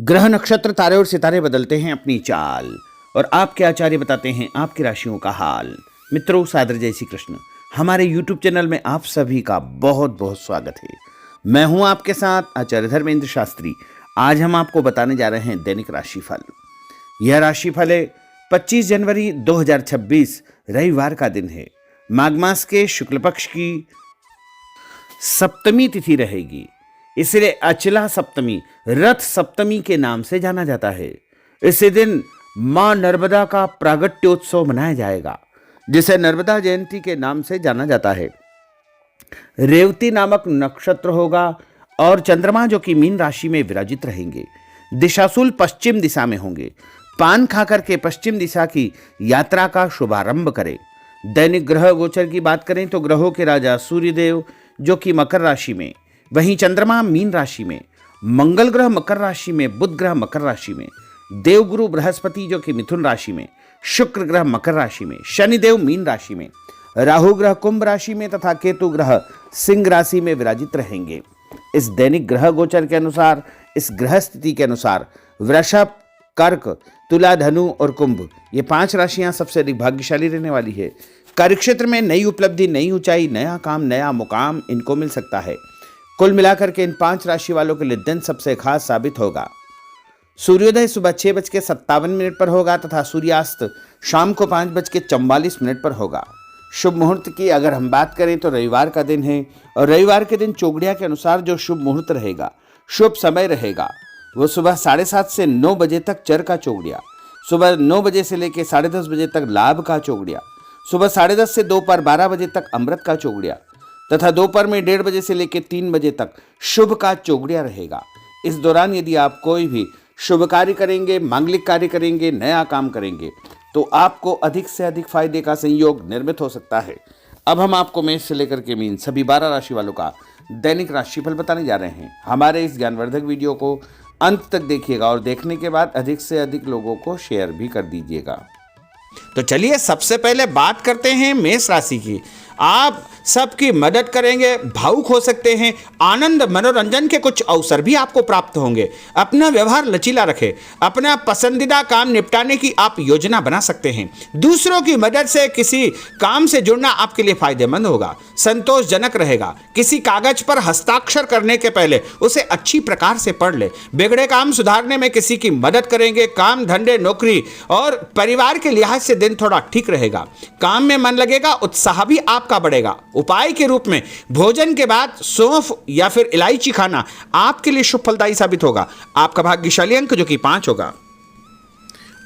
ग्रह नक्षत्र तारे और सितारे बदलते हैं अपनी चाल और आपके आचार्य बताते हैं आपकी राशियों का हाल। मित्रों, सादर जय श्री कृष्ण। हमारे YouTube चैनल में आप सभी का बहुत बहुत स्वागत है। मैं हूं आपके साथ आचार्य धर्मेंद्र शास्त्री। आज हम आपको बताने जा रहे हैं दैनिक राशिफल। यह राशिफल है 25 जनवरी 2026 रविवार का दिन है। माघ मास के शुक्ल पक्ष की सप्तमी तिथि रहेगी, इसलिए अचला सप्तमी रथ सप्तमी के नाम से जाना जाता है। इसी दिन मां नर्मदा का प्रागट्योत्सव मनाया जाएगा, जिसे नर्मदा जयंती के नाम से जाना जाता है। रेवती नामक नक्षत्र होगा और चंद्रमा जो कि मीन राशि में विराजित रहेंगे। दिशाशूल पश्चिम दिशा में होंगे। पान खाकर के पश्चिम दिशा की यात्रा का शुभारंभ करें। दैनिक ग्रह गोचर की बात करें तो ग्रहों के राजा सूर्यदेव जो कि मकर राशि में, वहीं चंद्रमा मीन राशि में, मंगल ग्रह मकर राशि में, बुध ग्रह मकर राशि में, देवगुरु बृहस्पति जो कि मिथुन राशि में, शुक्र ग्रह मकर राशि में, शनिदेव मीन राशि में, राहु ग्रह कुंभ राशि में तथा केतु ग्रह सिंह राशि में विराजित रहेंगे। इस दैनिक ग्रह गोचर के अनुसार, इस ग्रह स्थिति के अनुसार वृषभ, कर्क, तुला, धनु और कुंभ ये 5 राशियां सबसे अधिक भाग्यशाली रहने वाली है। कार्यक्षेत्र में नई उपलब्धि, नई ऊंचाई, नया काम, नया मुकाम इनको मिल सकता है। कुल मिलाकर के इन 5 राशि वालों के लिए दिन सबसे खास साबित होगा। सूर्योदय सुबह 6:57 पर होगा तथा सूर्यास्त शाम को 5:44 पर होगा। शुभ मुहूर्त की अगर हम बात करें तो रविवार का दिन है और रविवार के दिन चौगड़िया के अनुसार जो शुभ मुहूर्त रहेगा, शुभ समय रहेगा, वो सुबह 7:30 से 9 बजे तक चर का चौगड़िया, सुबह 9 बजे से लेकर 10:30 बजे तक लाभ का चौगड़िया, सुबह 10:30 से दोपहर 12 बजे तक अमृत का चौगड़िया तथा दोपहर में 1:30 बजे से लेकर 3 बजे तक शुभ का चौगड़िया रहेगा। इस दौरान यदि आप कोई भी शुभ कार्य करेंगे, मांगलिक कार्य करेंगे, नया काम करेंगे तो आपको अधिक से अधिक फायदे का संयोग निर्मित हो सकता है। अब हम आपको मेष से लेकर के मीन सभी 12 राशि वालों का दैनिक राशिफल बताने जा रहे हैं। हमारे इस ज्ञानवर्धक वीडियो को अंत तक देखिएगा और देखने के बाद अधिक से अधिक लोगों को शेयर भी कर दीजिएगा। तो चलिए सबसे पहले बात करते हैं मेष राशि की। आप सबकी मदद करेंगे, भावुक हो सकते हैं, आनंद मनोरंजन के कुछ अवसर भी आपको प्राप्त होंगे। अपना व्यवहार लचीला रखें। अपना पसंदीदा काम निपटाने की आप योजना बना सकते हैं। दूसरों की मदद से किसी काम से जुड़ना आपके लिए फायदेमंद होगा, संतोषजनक रहेगा। किसी कागज पर हस्ताक्षर करने के पहले उसे अच्छी प्रकार से पढ़ ले। बिगड़े काम सुधारने में किसी की मदद करेंगे। काम, धंधे, नौकरी और परिवार के लिहाज से दिन थोड़ा ठीक रहेगा। काम में मन लगेगा, उत्साह भी आपका बढ़ेगा। उपाय के रूप में भोजन के बाद सौंफ या फिर इलायची खाना आपके लिए शुभ फलदायी साबित होगा। आपका भाग्यशाली अंक जो कि 5 होगा।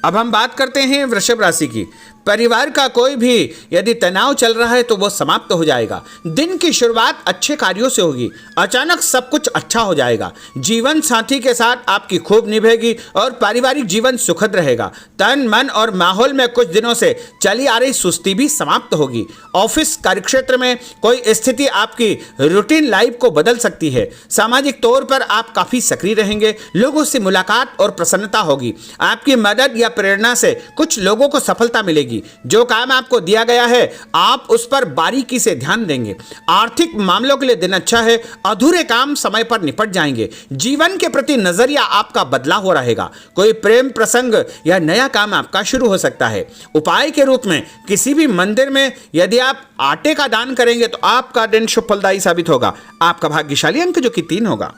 अब हम बात करते हैं वृषभ राशि की। परिवार का कोई भी यदि तनाव चल रहा है तो वो समाप्त हो जाएगा। दिन की शुरुआत अच्छे कार्यों से होगी। अचानक सब कुछ अच्छा हो जाएगा। जीवन साथी के साथ आपकी खूब निभेगी और पारिवारिक जीवन सुखद रहेगा। तन, मन और माहौल में कुछ दिनों से चली आ रही सुस्ती भी समाप्त होगी। ऑफिस कार्यक्षेत्र में कोई स्थिति आपकी रूटीन लाइफ को बदल सकती है। सामाजिक तौर पर आप काफी सक्रिय रहेंगे। लोगों से मुलाकात और प्रसन्नता होगी। आपकी मदद या प्रेरणा से कुछ लोगों को सफलता मिलेगी। जो काम आपको दिया गया है आप उस पर बारीकी से ध्यान देंगे। आर्थिक मामलों के लिए दिन अच्छा है। अधूरे काम समय पर निपट जाएंगे। जीवन के प्रति नजरिया आपका बदला हो रहेगा। कोई प्रेम प्रसंग या नया काम आपका शुरू हो सकता है। उपाय के रूप में किसी भी मंदिर में यदि आप आटे का दान करेंगे तो आपका दिन शुभ फलदायी साबित होगा। आपका भाग्यशाली अंक जो कि 3 होगा।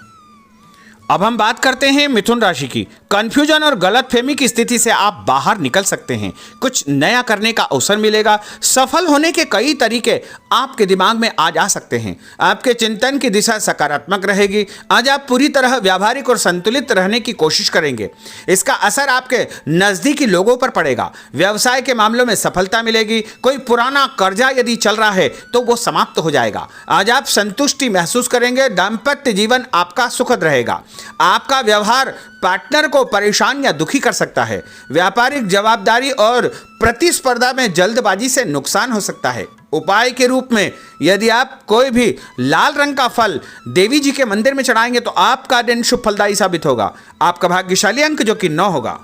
अब हम बात करते हैं मिथुन राशि की। कंफ्यूजन और गलतफहमी की स्थिति से आप बाहर निकल सकते हैं। कुछ नया करने का अवसर मिलेगा। सफल होने के कई तरीके आपके दिमाग में आज आ सकते हैं। आपके चिंतन की दिशा सकारात्मक रहेगी। आज आप पूरी तरह व्यावहारिक और संतुलित रहने की कोशिश करेंगे। इसका असर आपके नजदीकी लोगों पर पड़ेगा। व्यवसाय के मामलों में सफलता मिलेगी। कोई पुराना कर्जा यदि चल रहा है तो वो समाप्त हो जाएगा। आज आप संतुष्टि महसूस करेंगे। दाम्पत्य जीवन आपका सुखद रहेगा। आपका व्यवहार पार्टनर को परेशान या दुखी कर सकता है। व्यापारिक जवाबदारी और प्रतिस्पर्धा में जल्दबाजी से नुकसान हो सकता है। उपाय के रूप में यदि आप कोई भी लाल रंग का फल देवी जी के मंदिर में चढ़ाएंगे तो आपका दिन शुभ फलदायी साबित होगा। आपका भाग्यशाली अंक जो कि 9 होगा।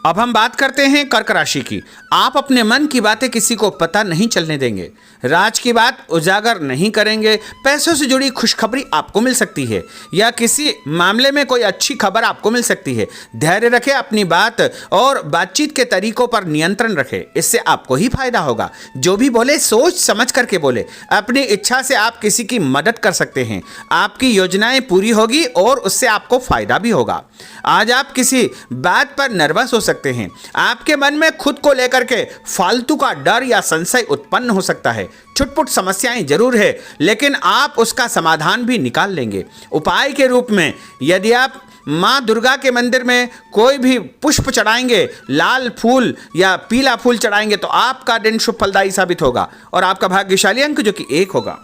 अब हम बात करते हैं कर्क राशि की। आप अपने मन की बातें किसी को पता नहीं चलने देंगे, राज की बात उजागर नहीं करेंगे। पैसों से जुड़ी खुशखबरी आपको मिल सकती है या किसी मामले में कोई अच्छी खबर आपको मिल सकती है। धैर्य रखें, अपनी बात और बातचीत के तरीकों पर नियंत्रण रखें, इससे आपको ही फायदा होगा। जो भी बोले सोच समझ करके बोले। अपनी इच्छा से आप किसी की मदद कर सकते हैं, आपकी योजनाएं पूरी होगी और उससे आपको फायदा भी होगा। आज आप किसी बात पर नर्वस हो सकते हैं, आपके मन में खुद को लेकर के फालतू का डर या संशय उत्पन्न हो सकता है। छुटपुट समस्याएं जरूर है, लेकिन आप उसका समाधान भी निकाल लेंगे। उपाय के रूप में यदि आप माँ दुर्गा के मंदिर में कोई भी पुष्प चढ़ाएंगे, लाल फूल या पीला फूल चढ़ाएंगे, तो आपका दिन शुभ फलदायी साबित होगा और आपका भाग्यशाली अंक जो कि 1 होगा।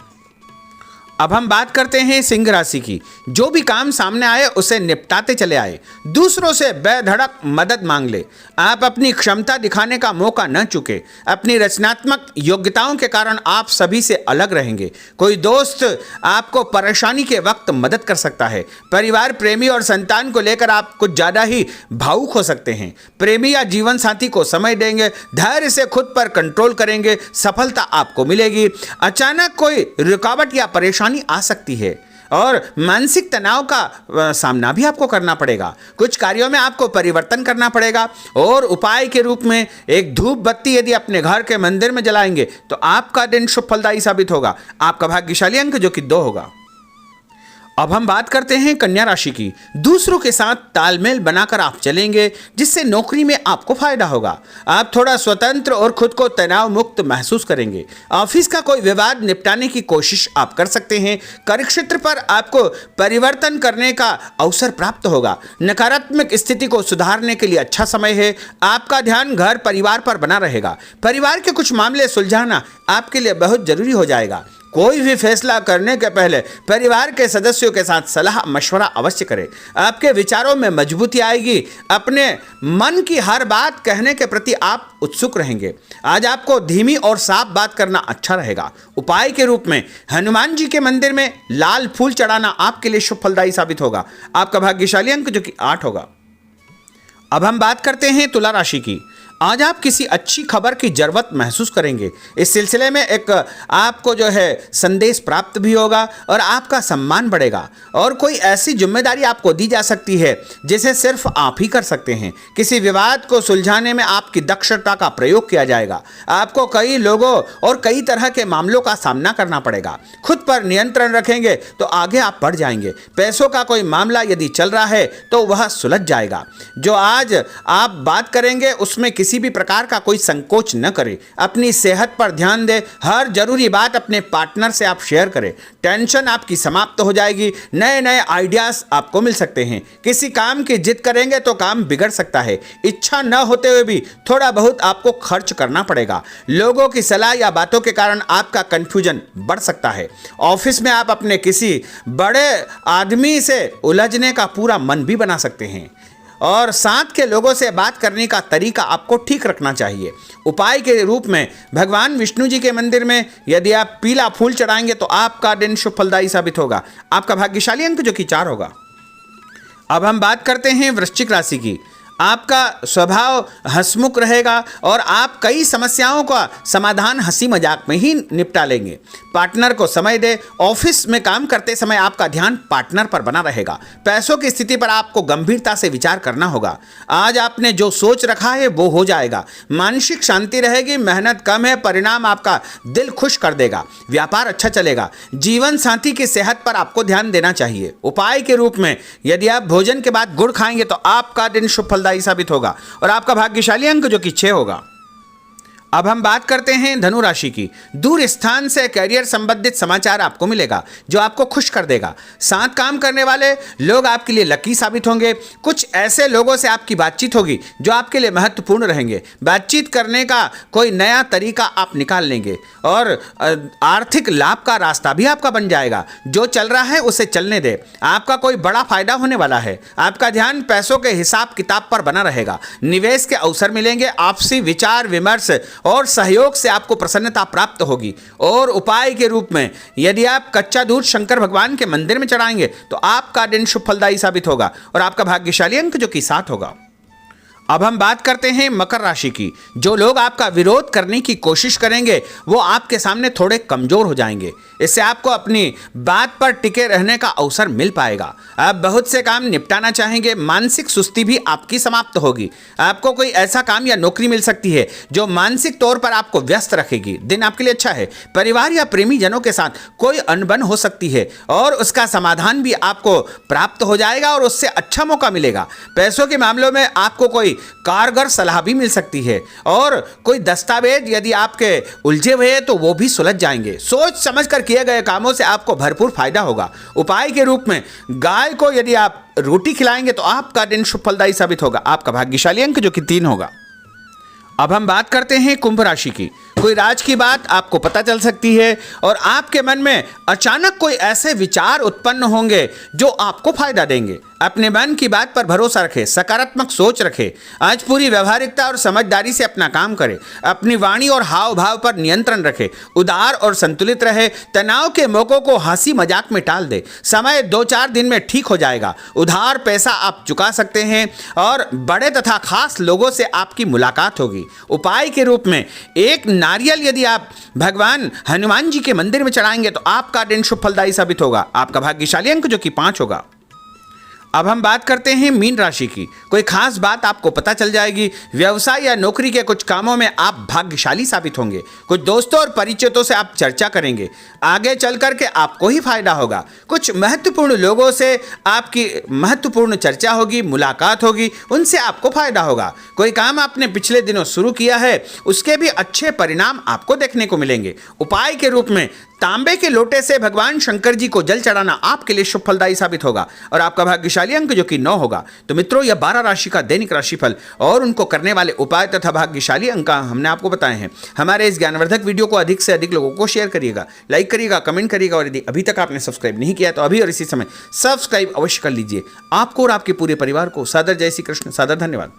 अब हम बात करते हैं सिंह राशि की। जो भी काम सामने आए उसे निपटाते चले आए, दूसरों से बेधड़क मदद मांग ले। आप अपनी क्षमता दिखाने का मौका न चुके। अपनी रचनात्मक योग्यताओं के कारण आप सभी से अलग रहेंगे। कोई दोस्त आपको परेशानी के वक्त मदद कर सकता है। परिवार, प्रेमी और संतान को लेकर आप कुछ ज़्यादा ही भावुक हो सकते हैं। प्रेमी या जीवन साथी को समय देंगे, धैर्य से खुद पर कंट्रोल करेंगे, सफलता आपको मिलेगी। अचानक कोई रुकावट या परेशानी आ सकती है और मानसिक तनाव का सामना भी आपको करना पड़ेगा। कुछ कार्यों में आपको परिवर्तन करना पड़ेगा और उपाय के रूप में एक धूप बत्ती यदि अपने घर के मंदिर में जलाएंगे तो आपका दिन शुभ फलदायी साबित होगा। आपका भाग्यशाली अंक जो कि 2 होगा। अब हम बात करते हैं कन्या राशि की। दूसरों के साथ तालमेल बनाकर आप चलेंगे, जिससे नौकरी में आपको फायदा होगा। आप थोड़ा स्वतंत्र और खुद को तनाव मुक्त महसूस करेंगे। ऑफिस का कोई विवाद निपटाने की कोशिश आप कर सकते हैं। कार्यक्षेत्र पर आपको परिवर्तन करने का अवसर प्राप्त होगा। नकारात्मक स्थिति को सुधारने के लिए अच्छा समय है। आपका ध्यान घर परिवार पर बना रहेगा। परिवार के कुछ मामले सुलझाना आपके लिए बहुत जरूरी हो जाएगा। कोई भी फैसला करने के पहले परिवार के सदस्यों के साथ सलाह मशवरा अवश्य करें। आपके विचारों में मजबूती आएगी। अपने मन की हर बात कहने के प्रति आप उत्सुक रहेंगे। आज आपको धीमी और साफ बात करना अच्छा रहेगा। उपाय के रूप में हनुमान जी के मंदिर में लाल फूल चढ़ाना आपके लिए शुभ फलदायी साबित होगा। आपका भाग्यशाली अंक जो कि 8 होगा। अब हम बात करते हैं तुला राशि की। आज आप किसी अच्छी खबर की जरूरत महसूस करेंगे। इस सिलसिले में एक आपको जो है संदेश प्राप्त भी होगा और आपका सम्मान बढ़ेगा और कोई ऐसी जिम्मेदारी आपको दी जा सकती है जिसे सिर्फ आप ही कर सकते हैं। किसी विवाद को सुलझाने में आपकी दक्षता का प्रयोग किया जाएगा। आपको कई लोगों और कई तरह के मामलों का सामना करना पड़ेगा। खुद पर नियंत्रण रखेंगे तो आगे आप बढ़ जाएंगे। पैसों का कोई मामला यदि चल रहा है तो वह सुलझ जाएगा। जो आज आप बात करेंगे उसमें किसी भी प्रकार का कोई संकोच न करें। अपनी सेहत पर ध्यान दें। हर जरूरी बात अपने पार्टनर से आप शेयर करें। टेंशन आपकी समाप्त हो जाएगी। नए नए आइडियाज आपको मिल सकते हैं। किसी काम की जिद करेंगे तो काम बिगड़ सकता है। इच्छा न होते हुए भी थोड़ा बहुत आपको खर्च करना पड़ेगा। लोगों की सलाह या बातों के कारण आपका कंफ्यूजन बढ़ सकता है। ऑफिस में आप अपने किसी बड़े आदमी से उलझने का पूरा मन भी बना सकते हैं और साथ के लोगों से बात करने का तरीका आपको ठीक रखना चाहिए। उपाय के रूप में भगवान विष्णु जी के मंदिर में यदि आप पीला फूल चढ़ाएंगे तो आपका दिन शुभ फलदायी साबित होगा। आपका भाग्यशाली अंक जो कि 4 होगा। अब हम बात करते हैं वृश्चिक राशि की। आपका स्वभाव हंसमुख रहेगा और आप कई समस्याओं का समाधान हंसी मजाक में ही निपटा लेंगे। पार्टनर को समय दे। ऑफिस में काम करते समय आपका ध्यान पार्टनर पर बना रहेगा। पैसों की स्थिति पर आपको गंभीरता से विचार करना होगा। आज आपने जो सोच रखा है वो हो जाएगा। मानसिक शांति रहेगी। मेहनत कम है, परिणाम आपका दिल खुश कर देगा। व्यापार अच्छा चलेगा। जीवन साथी की सेहत पर आपको ध्यान देना चाहिए। उपाय के रूप में यदि आप भोजन के बाद गुड़ खाएंगे तो आपका दिन शुभ फलदायी साबित होगा और आपका भाग्यशाली अंक जो कि 6 होगा। अब हम बात करते हैं धनु राशि की। दूर स्थान से करियर संबंधित समाचार आपको मिलेगा जो आपको खुश कर देगा। साथ काम करने वाले लोग आपके लिए लकी साबित होंगे। कुछ ऐसे लोगों से आपकी बातचीत होगी जो आपके लिए महत्वपूर्ण रहेंगे। बातचीत करने का कोई नया तरीका आप निकाल लेंगे और आर्थिक लाभ का रास्ता भी आपका बन जाएगा। जो चल रहा है उसे चलने दे। आपका कोई बड़ा फायदा होने वाला है। आपका ध्यान पैसों के हिसाब किताब पर बना रहेगा। निवेश के अवसर मिलेंगे। आपसी विचार विमर्श और सहयोग से आपको प्रसन्नता प्राप्त होगी। और उपाय के रूप में यदि आप कच्चा दूध शंकर भगवान के मंदिर में चढ़ाएंगे तो आपका दिन शुभ फलदायी साबित होगा और आपका भाग्यशाली अंक जो कि 7 होगा। अब हम बात करते हैं मकर राशि की। जो लोग आपका विरोध करने की कोशिश करेंगे वो आपके सामने थोड़े कमजोर हो जाएंगे। इससे आपको अपनी बात पर टिके रहने का अवसर मिल पाएगा। आप बहुत से काम निपटाना चाहेंगे। मानसिक सुस्ती भी आपकी समाप्त होगी। आपको कोई ऐसा काम या नौकरी मिल सकती है जो मानसिक तौर पर आपको व्यस्त रखेगी। दिन आपके लिए अच्छा है। परिवार या प्रेमी जनों के साथ कोई अनबन हो सकती है और उसका समाधान भी आपको प्राप्त हो जाएगा और उससे अच्छा मौका मिलेगा। पैसों के मामलों में आपको कोई कारगर सलाह भी मिल सकती है और कोई दस्तावेज यदि आपके उलझे हुए हैं तो वो भी सुलझ जाएंगे। सोच समझकर किए गए कामों से आपको भरपूर फायदा होगा। उपाय के रूप में गाय को यदि आप रोटी खिलाएंगे तो आपका दिन शुभ फलदायी साबित होगा। आपका भाग्यशाली अंक जो कि 3 होगा। अब हम बात करते हैं कुंभ राशि की। कोई राज की बात आपको पता चल सकती है और आपके मन में अचानक कोई ऐसे विचार उत्पन्न होंगे जो आपको फायदा देंगे। अपने मन की बात पर भरोसा रखें, सकारात्मक सोच रखें। आज पूरी व्यवहारिकता और समझदारी से अपना काम करें। अपनी वाणी और हाव भाव पर नियंत्रण रखें। उदार और संतुलित रहे। तनाव के मौकों को हंसी मजाक में टाल दे। समय 2-4 दिन में ठीक हो जाएगा। उधार पैसा आप चुका सकते हैं और बड़े तथा खास लोगों से आपकी मुलाकात होगी। उपाय के रूप में एक नारियल यदि आप भगवान हनुमान जी के मंदिर में चढ़ाएंगे तो आपका दिन शुभ फलदायी साबित होगा। आपका भाग्यशाली अंक जो कि 5 होगा। अब हम बात करते हैं मीन राशि की। कोई खास बात आपको पता चल जाएगी। व्यवसाय या नौकरी के कुछ कामों में आप भाग्यशाली साबित होंगे। कुछ दोस्तों और परिचितों से आप चर्चा करेंगे। आगे चल करके आपको ही फायदा होगा। कुछ महत्वपूर्ण लोगों से आपकी महत्वपूर्ण चर्चा होगी, मुलाकात होगी, उनसे आपको फायदा होगा। कोई काम आपने पिछले दिनों शुरू किया है उसके भी अच्छे परिणाम आपको देखने को मिलेंगे। उपाय के रूप में तांबे के लोटे से भगवान शंकर जी को जल चढ़ाना आपके लिए शुभ फलदायी साबित होगा और आपका भाग्यशाली अंक जो कि 9 होगा। तो मित्रों, यह 12 राशि का दैनिक राशिफल और उनको करने वाले उपाय तथा भाग्यशाली अंक हमने आपको बताए हैं। हमारे इस ज्ञानवर्धक वीडियो को अधिक से अधिक लोगों को शेयर करिएगा, लाइक करिएगा, कमेंट करिएगा और यदि अभी तक आपने सब्सक्राइब नहीं किया तो अभी और इसी समय सब्सक्राइब अवश्य कर लीजिए। आपको और आपके पूरे परिवार को सादर जय श्री कृष्ण, सादर धन्यवाद।